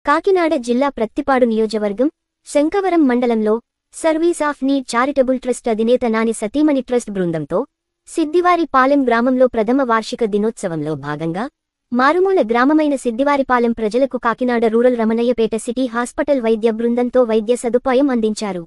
కాకినాడ జిల్లా ప్రత్తిపాడు నియోజకవర్గం శంకవరం మండలంలో service of need charitable trust అధినేత నాని సతీమణి ట్రస్ట్ బృందంతో సిద్దివారిపాలెం గ్రామంలో ప్రథమ వార్షిక దినోత్సవంలో భాగంగా మారుమూల గ్రామమైన సిద్దివారిపాలెం ప్రజలకు Kakinada rural Ramanayyapeta city hospital వైద్య బృందంతో వైద్య సదుపాయం అందించారు.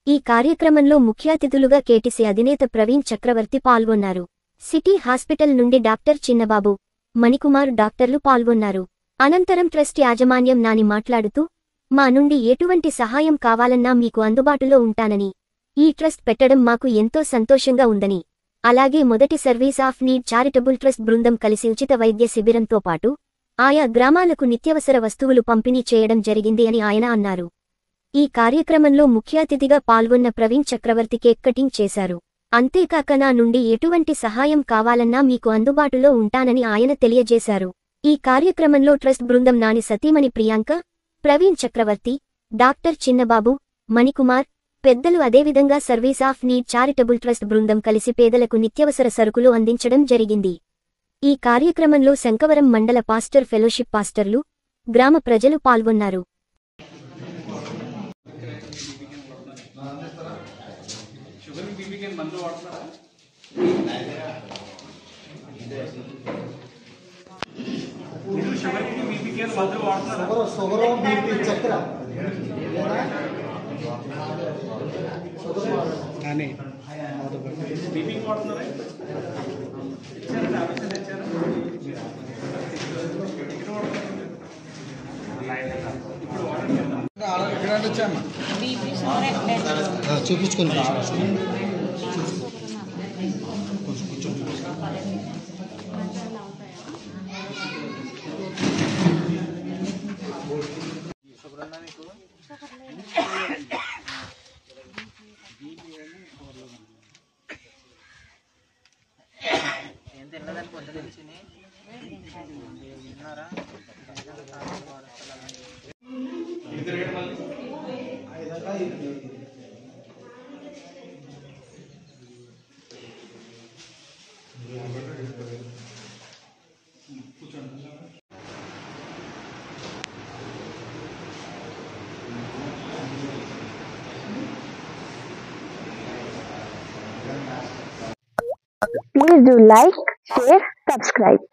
ఈ కార్యక్రమంలో ముఖ్య అతిథులుగా కేటీసీ అధినేత ప్రవీణ్ చక్రవర్తి పాల్గొన్నారు. సిటీ హాస్పిటల్ నుండి డాక్టర్ చిన్నబాబు, మణికుమార్ డాక్టర్లు పాల్గొన్నారు. అనంతరం ట్రస్ట్ యాజమాన్యం నాని మాట్లాడుతూ, మా నుండి ఎటువంటి సహాయం కావాలన్నా మీకు అందుబాటులో ఉంటానని, ఈ ట్రస్ట్ పెట్టడం మాకు ఎంతో సంతోషంగా ఉందని, అలాగే మొదటి service of need charitable trust బృందం కలిసి ఉచిత వైద్య శిబిరంతో పాటు ఆయా గ్రామాలకు నిత్యవసర వస్తువులు పంపిణీ చేయడం జరిగింది అని ఆయన అన్నారు. ఈ కార్యక్రమంలో ముఖ్య అతిథిగా పాల్గొన్న ప్రవీణ్ చక్రవర్తి కేక్ కటింగ్ చేశారు. అంతేకాక నా నుండి ఎటువంటి సహాయం కావాలన్నా మీకు అందుబాటులో ఉంటానని ఆయన తెలియజేశారు. ఈ కార్యక్రమంలో ట్రస్ట్ బృందం నాని సతీమణి ప్రియాంక, ప్రవీణ్ చక్రవర్తి, డాక్టర్ చిన్నబాబు, మణికుమార్, పెద్దలు అదేవిధంగా service of need charitable trust బృందం కలిసి పేదలకు నిత్యవసర సరుకులు అందించడం జరిగింది. ఈ కార్యక్రమంలో శంకవరం మండల పాస్టర్ ఫెలోషిప్ పాస్టర్లు, గ్రామ ప్రజలు పాల్గొన్నారు. చూపించుకుని Please do like, share, subscribe.